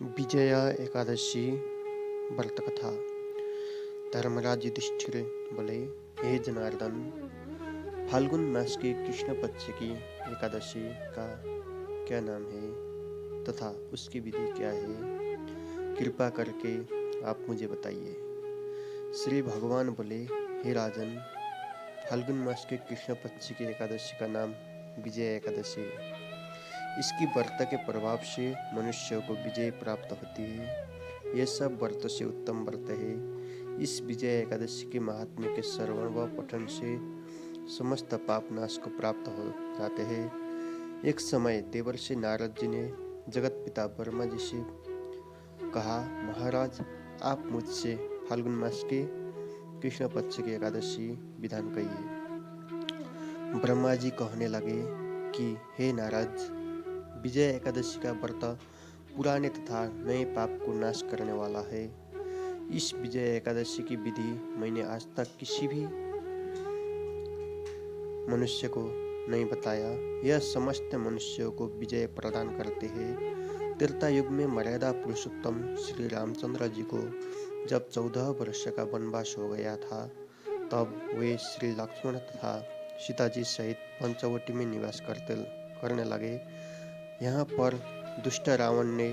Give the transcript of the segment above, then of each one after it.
विजया एकादशी व्रत कथा। धर्मराज युधिष्ठिर बोले, हे जनार्दन, फाल्गुन मास के कृष्ण पक्ष की एकादशी का क्या नाम है तथा उसकी विधि क्या है? कृपा करके आप मुझे बताइए। श्री भगवान बोले, हे राजन, फाल्गुन मास के कृष्ण पक्ष की एकादशी का नाम विजय एकादशी है। इसकी व्रत के प्रभाव से मनुष्य को विजय प्राप्त होती है। यह सब व्रत से उत्तम व्रत है। इस विजय एकादशी के महात्म्य के श्रवण व पठन से समस्त पाप नाश को प्राप्त हो जाते हैं। एक समय देवर्षि नारद जी ने जगत पिता ब्रह्मा जी से कहा, महाराज, आप मुझसे फाल्गुन मास के कृष्ण पक्ष की एकादशी विधान कहिए। ब्रह्मा जी कहने लगे कि हे नारद, विजय एकादशी का व्रत पुराने तथा नए पाप को नाश करने वाला है। इस विजय एकादशी की विधि मैंने आज तक किसी भी मनुष्य को नहीं बताया। यह समस्त मनुष्यों को विजय प्रदान करते हैं। त्रेता युग में मर्यादा पुरुषोत्तम श्री रामचंद्र जी को जब 14 वर्ष का वनवास हो गया था, तब वे श्री लक्ष्मण तथा सीता जी सहित पंचवटी में निवास करने लगे। यहाँ पर दुष्ट रावण ने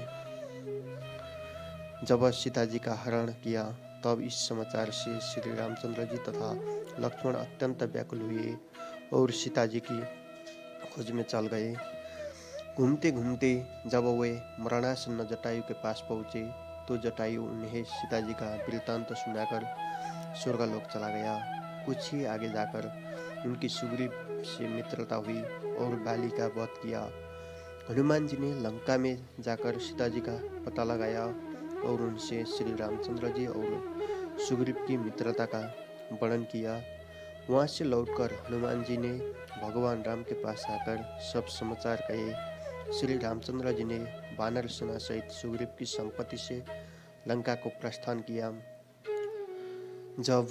जब सीता जी का हरण किया, तब इस समाचार से श्री रामचंद्र जी तथा लक्ष्मण अत्यंत व्याकुल हुए और सीता जी की खोज में चल गए। घूमते घूमते जब वे मरणासन्न जटायु के पास पहुंचे, तो जटायु उन्हें सीता जी का वृत्तांत सुनाकर स्वर्गलोक चला गया। कुछ ही आगे जाकर उनकी सुग्रीव से मित्रता हुई और बाली का वध किया। हनुमान जी ने लंका में जाकर सीता जी का पता लगाया और उनसे श्री रामचंद्र जी और सुग्रीव की मित्रता का वर्णन किया। वहां से लौटकर हनुमान जी ने भगवान राम के पास आकर सब समाचार कहे। श्री रामचंद्र जी ने वानर सेना सहित सुग्रीव की संपत्ति से लंका को प्रस्थान किया। जब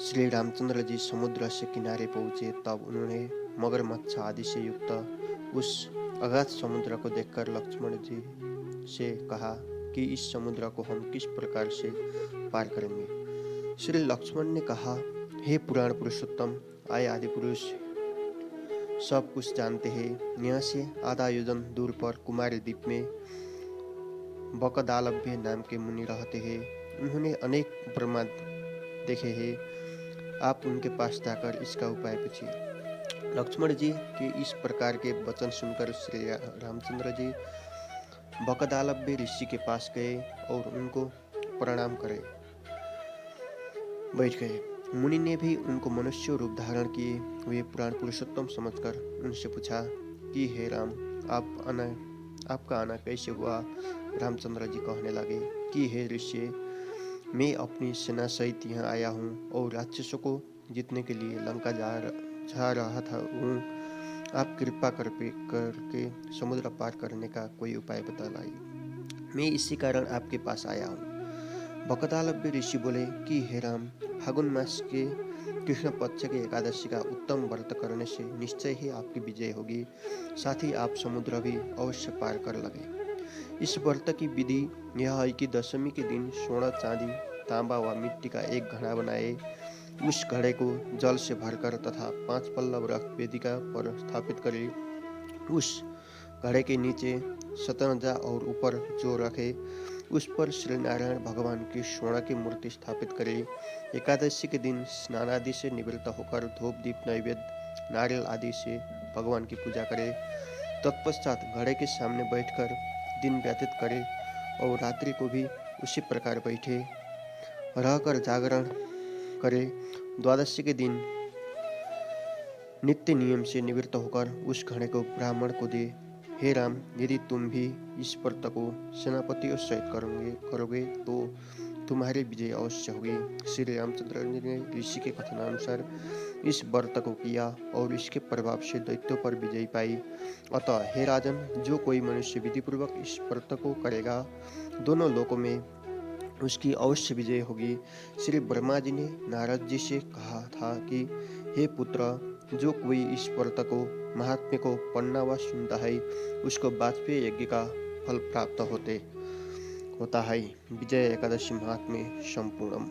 श्री रामचंद्र जी समुद्र से किनारे पहुंचे, तब उन्होंने मगरमच्छ आदि से युक्त उस अगाध समुद्र को देखकर लक्ष्मण जी से कहा कि इस समुद्र को हम किस प्रकार से पार करेंगे। श्री लक्ष्मण ने कहा, हे पुराण पुरुषोत्तम, आए आदि पुरुष सब कुछ जानते हैं। यहाँ से आधा योजन दूर पर कुमारी द्वीप में बकदालभ्य नाम के मुनि रहते हैं। उन्होंने अनेक ब्रह्मा देखे हैं। आप उनके पास जाकर इसका उपाय पूछिए। लक्ष्मण जी के इस प्रकार के वचन सुनकर श्री रामचंद्र जी बकदालभ्य ऋषि के पास गए और उनको प्रणाम करे बैठ गए। मुनि ने भी उनको मनुष्य रूप धारण किए हुए पुराण पुरुषोत्तम समझकर उनसे पूछा कि हे राम, आपका आना कैसे हुआ? रामचंद्र जी कहने लगे कि हे ऋषि, मैं अपनी सेना सहित यहाँ आया हूँ और राक्षसों को जीतने के लिए लंका जा रहा था हूँ। आप कृपा करके समुद्र पार करने का कोई उपाय बतलाइए। मैं इसी कारण आपके पास आया हूँ। बकदालभ्य ऋषि बोले कि हे राम, फागुन मास के कृष्ण पक्ष की एकादशी का उत्तम व्रत करने से निश्चय ही आपकी विजय होगी। साथ ही आप समुद्र भी अवश्य पार कर लगे। इस व्रत की विधि यह है कि दशमी के दिन सोना, चांदी, तांबा व मिट्टी का एक घड़ा बनाए। उस घड़े को जल से भरकर तथा 5 पल्लव रख वेदिका पर स्थापित करें। उस घड़े के नीचे शतनजा और ऊपर जो रखे, उस पर श्री नारायण भगवान की स्वर्ण की मूर्ति स्थापित करें। एकादशी के दिन स्नान आदि से निवृत्त होकर धूप दीप नैवेद्य नारियल आदि से भगवान की पूजा करें। तत्पश्चात घड़े के सामने बैठकर दिन व्यतीत करें और रात्रि को भी उसी प्रकार बैठे रहकर जागरण करें। द्वादशी के दिन नित्य नियम से निवृत्त होकर उस घड़े को ब्राह्मण को दे। हे राम, यदि तुम भी इस व्रत को सेनापतियों सहित करोगे तो तुम्हारी विजय अवश्य होगी। श्री रामचंद्र जी ने ऋषि के कथनानुसार इस व्रत को किया और इसके प्रभाव से दैत्यों पर विजय पाई। अतः हे राजन, जो कोई मनुष्य विधिपूर्वक इस व्रत को करेगा, दोनों लोकों में उसकी अवश्य विजय होगी। श्री ब्रह्मा जी ने नारद जी से कहा था कि हे पुत्र, जो कोई इस व्रत को महात्म्य को पढ़ना व सुनता है, उसको वाजपेय यज्ञ का फल प्राप्त होता है। विजय एकादशी महात्म्य संपूर्णम।